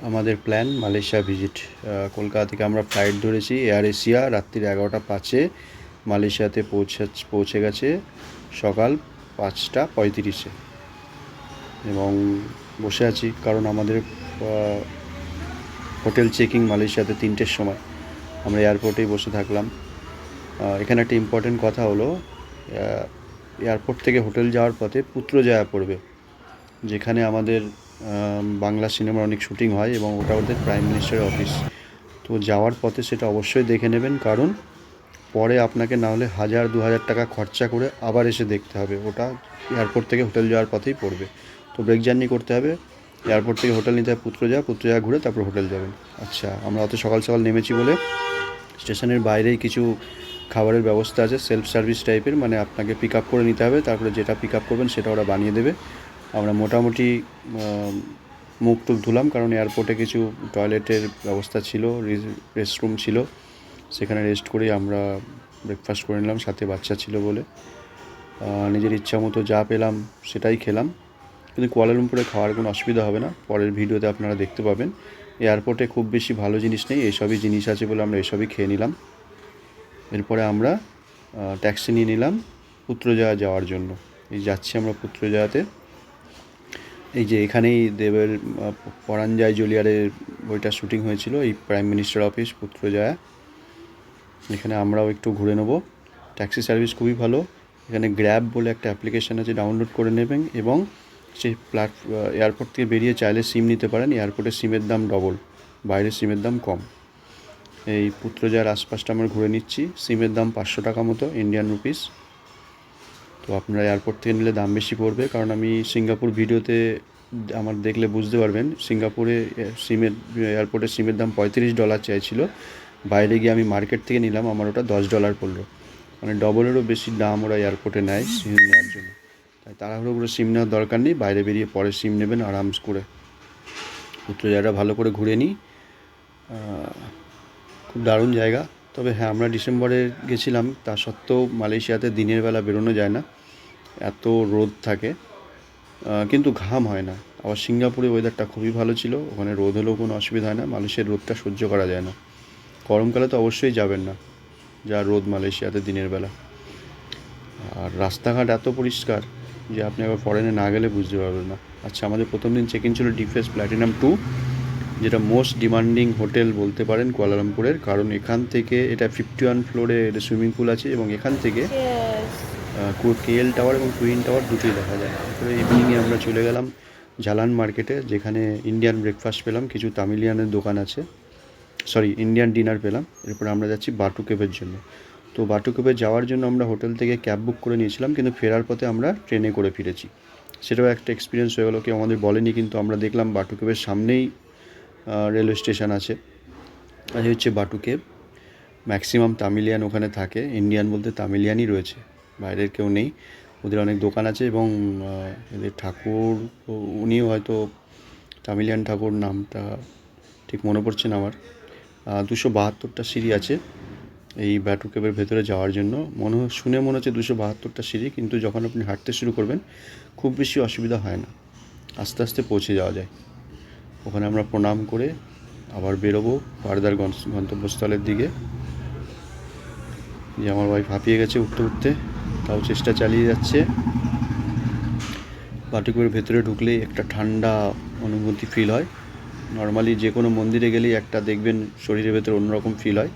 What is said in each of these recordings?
আমাদের plan Malaysia visit. Kolkata থেকে আমরা ফ্লাইট ধরেছি এয়ার এশিয়া, রাত্রির 11টা 5-এ মালয়েশিয়াতে পৌঁছে গেছে সকাল 5টা 35-এ। এবং বসে আছি কারণ আমাদের হোটেল চেকিং মালয়েশিয়াতে 3টের সময়। আমরা এয়ারপোর্টেই বসে থাকলাম। এখানে একটা ইম্পর্টেন্ট কথা হলো, এয়ারপোর্ট থেকে হোটেল যাওয়ার পথে পুত্রজায়া পড়বে, যেখানে আমাদের বাংলা সিনেমার অনেক শুটিং হয় এবং ওটা ওদের প্রাইম মিনিস্টারের অফিস। তো যাওয়ার পথে সেটা অবশ্যই দেখে নেবেন, কারণ পরে আপনাকে না হলে 1000-2000 টাকা খরচা করে আবার এসে দেখতে হবে। ওটা এয়ারপোর্ট থেকে হোটেল যাওয়ার পথেই পড়বে। তো ব্রেক জার্নি করতে হবে, এয়ারপোর্ট থেকে হোটেল নিতে হবে পুত্রজায়া ঘুরে তারপর হোটেল যাবেন। আচ্ছা, আমরা অত সকাল সকাল নেমেছি বলে স্টেশনের বাইরেই কিছু খাবারের ব্যবস্থা আছে, সেলফ সার্ভিস টাইপের, মানে আপনাকে পিক আপ করে নিতে হবে, তারপরে যেটা পিক আপ করবেন সেটা ওরা বানিয়ে দেবে। আমরা মোটামুটি মুখ টুক ধুলাম, কারণ এয়ারপোর্টে কিছু টয়লেটের ব্যবস্থা ছিল, রেস্টরুম ছিল, সেখানে রেস্ট করেই আমরা ব্রেকফাস্ট করে নিলাম, সাথে বাচ্চা ছিল বলে। নিজের ইচ্ছা মতো যা পেলাম সেটাই খেলাম, কিন্তু কুয়ালালামপুরে খাওয়ার কোনো অসুবিধা হবে না, পরের ভিডিওতে আপনারা দেখতে পাবেন। এয়ারপোর্টে খুব বেশি ভালো জিনিস নেই, এইসবই জিনিস আছে বলে আমরা এসবই খেয়ে নিলাম। এরপরে আমরা ট্যাক্সি নিয়ে নিলাম পুত্রজায়া যাওয়ার জন্য। এই যাচ্ছি আমরা পুত্রজায়াতে। এই যে এখানেই দেবের পরাণ যায় জ্বলিয়ারের বইটা শ্যুটিং হয়েছিল, এই প্রাইম মিনিস্টার অফিস পুত্রজায়া। এখানে আমরাও একটু ঘুরে নেব। ট্যাক্সি সার্ভিস খুবই ভালো। এখানে গ্র্যাব বলে একটা অ্যাপ্লিকেশান আছে, ডাউনলোড করে নেবেন এবং সেই এয়ারপোর্ট থেকে বেরিয়ে চাইলে সিম নিতে পারেন। এয়ারপোর্টের সিমের দাম ডবল, বাইরের সিমের দাম কম। এই পুত্রজায়ার আশপাশটা আমরা ঘুরে নিচ্ছি। সিমের দাম 500 টাকা মতো, ইন্ডিয়ান রুপিস। তো আপনারা এয়ারপোর্ট থেকে নিলে দাম বেশি পড়বে, কারণ আমি সিঙ্গাপুর ভিডিওতে আমার দেখলে বুঝতে পারবেন, সিঙ্গাপুরে এয়ারপোর্টের সিমের দাম $35 চাইছিল। বাইরে গিয়ে আমি মার্কেট থেকে নিলাম, আমার ওটা $10 পড়লো, মানে ডবলেরও বেশি দাম ওরা এয়ারপোর্টে নেয় সিম নেওয়ার জন্য। তাই তাড়াহুড়ো করে সিম নেওয়ার দরকার নেই, বাইরে বেরিয়ে পরে সিম নেবেন আরাম করে। পুত্রজায়াটা ভালো করে ঘুরে নিই। খুব দারুণ জায়গা। তবে হ্যাঁ, আমরা ডিসেম্বরে গেছিলাম, তা সত্ত্বেও মালয়েশিয়াতে দিনের বেলা বেরোনো যায় না, এত রোদ থাকে, কিন্তু ঘাম হয় না। আবার সিঙ্গাপুরে ওয়েদারটা খুবই ভালো ছিল, ওখানে রোদ হলেও কোনো অসুবিধা হয় না, মালয়েশিয়ার রোদটা সহ্য করা যায় না। গরমকালে তো অবশ্যই যাবেন না, যা রোদ মালয়েশিয়াতে দিনের বেলা। আর রাস্তাঘাট এত পরিষ্কার যে আপনি আবার ফরেনে না গেলে বুঝতে পারবেন না। আচ্ছা, আমাদের প্রথম দিন চেক ইন ছিল ডিফেন্স প্ল্যাটিনাম 2, যেটা মোস্ট ডিমান্ডিং হোটেল বলতে পারেন কুয়ালালামপুরের, কারণ এখান থেকে এটা 51 ফ্লোরে এটা সুইমিং পুল আছে এবং এখান থেকে কেএল টাওয়ার এবং টুইন টাওয়ার দুটোই দেখা যায়। তারপরে ইভিনিংয়ে আমরা চলে গেলাম জালান মার্কেটে, যেখানে ইন্ডিয়ান ব্রেকফাস্ট পেলাম, কিছু তামিলিয়ানের দোকান আছে, ইন্ডিয়ান ডিনার পেলাম। এরপরে আমরা যাচ্ছি বাটু কেভের জন্য। তো বাটু কেভে যাওয়ার জন্য আমরা হোটেল থেকে ক্যাব বুক করে নিয়েছিলাম, কিন্তু ফেরার পথে আমরা ট্রেনে করে ফিরেছি। সেটাও একটা এক্সপিরিয়েন্স হয়ে গেলো, কেউ আমাদের বলেনি, কিন্তু আমরা দেখলাম বাটু কেভের সামনেই রেলওয়ে স্টেশন আছে, আর হচ্ছে বাটু কেভ। ম্যাক্সিমাম তামিলিয়ান ওখানে থাকে, ইন্ডিয়ান বলতে তামিলিয়ানই রয়েছে, বাইরের কেউ নেই। ওদের অনেক দোকান আছে এবং এদের ঠাকুর, উনিও হয়তো তামিলিয়ান ঠাকুর, নামটা ঠিক মনে পড়ছে না আমার। 272টা সিঁড়ি আছে এই বাটু কেভের ভেতরে যাওয়ার জন্য। শুনে মনে হচ্ছে 272টা সিঁড়ি, কিন্তু যখন আপনি হাঁটতে শুরু করবেন খুব বেশি অসুবিধা হয় না, আস্তে আস্তে পৌঁছে যাওয়া যায়। ওখানে আমরা প্রণাম করে আবার বেরোবো ফার্দার গন্তব্যস্থলের দিকে। যে আমার ওয়াইফ হাঁপিয়ে গেছে উঠতে উঠতে, তাও চেষ্টা চালিয়ে যাচ্ছে। বাটু কেভের ভেতরে ঢুকলেই একটা ঠান্ডা অনুভূতি ফিল হয়। নর্মালি যে কোনো মন্দিরে গেলেই একটা দেখবেন শরীরের ভেতরে অন্যরকম ফিল হয়।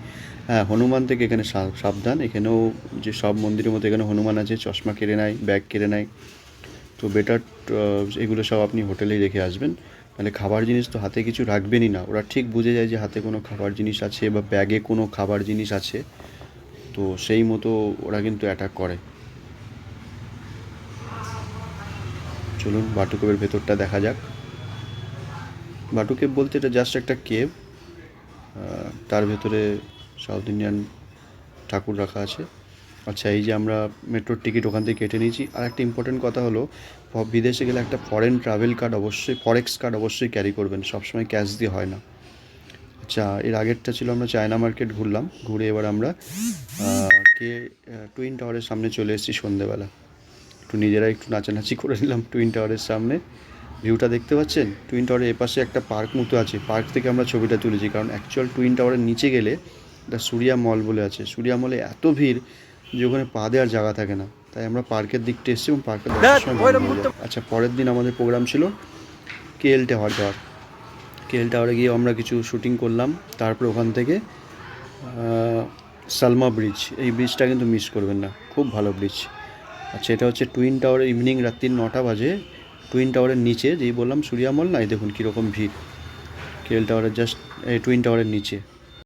হ্যাঁ, হনুমান থেকে এখানে সাবধান, এখানেও যে সব মন্দিরের মতো এখানে হনুমান আছে, চশমা কেড়ে নেয়, ব্যাগ কেড়ে নেয়। তো বেটার এগুলো সব আপনি হোটেলেই রেখে আসবেন, নাহলে খাবার জিনিস তো হাতে কিছু রাখবেনই না, ওরা ঠিক বুঝে যায় যে হাতে কোনো খাবার জিনিস আছে বা ব্যাগে কোনো খাবার জিনিস আছে, তো সেই মতো ওরা কিন্তু অ্যাটাক করে। চলুন বাটু কেভের ভেতরটা দেখা যাক। বাটু কেভ বলতে এটা জাস্ট একটা কেভ, তার ভেতরে সাউথ ইন্ডিয়ান ঠাকুর রাখা আছে। আচ্ছা, এই যে আমরা মেট্রোর টিকিট ওখান থেকে কেটে নিয়েছি। আর একটা ইম্পর্টেন্ট কথা হলো, বিদেশে গেলে একটা ফরেন ট্রাভেল কার্ড অবশ্যই, ফরেক্স কার্ড অবশ্যই ক্যারি করবেন, সবসময় ক্যাশ দিয়ে হয় না। আচ্ছা, এর আগেরটা ছিল আমরা চায়না মার্কেট ঘুরলাম, ঘুরে এবার আমরা টুইন টাওয়ারের সামনে চলে এসেছি সন্ধেবেলা। একটু নিজেরা একটু নাচানাচি করে নিলাম টুইন টাওয়ারের সামনে। ভিউটা দেখতে পাচ্ছেন? টুইন টাওয়ারের এপাশে একটা পার্ক মতো আছে, পার্ক থেকে আমরা ছবিটা তুলেছি, কারণ অ্যাকচুয়াল টুইন টাওয়ারের নিচে গেলে একটা সূর্যা মল বলে আছে, সূর্যা মলে এত ভিড় যে ওখানে পা দেওয়ার জায়গা থাকে না, তাই আমরা পার্কের দিকটা এসেছি এবং পার্কের 10টার সময় বন্ধ হয়ে যায়। আচ্ছা, পরের দিন আমাদের প্রোগ্রাম ছিল কেএল টাওয়ার যাওয়ার। কেএল টাওয়ারে গিয়ে আমরা কিছু শুটিং করলাম, তারপর ওখান থেকে সালমা ব্রিজ, এই ব্রিজটা কিন্তু মিস করবেন না, খুব ভালো ব্রিজ। আচ্ছা, এটা হচ্ছে টুইন টাওয়ারের ইভিনিং রাত্রি 9টা বাজে টুইন টাওয়ারের নিচে, যেই বললাম সূর্যা মল না, এই দেখুন কীরকম ভিড় কেএল টাওয়ারের জাস্ট টুইন টাওয়ারের নিচে।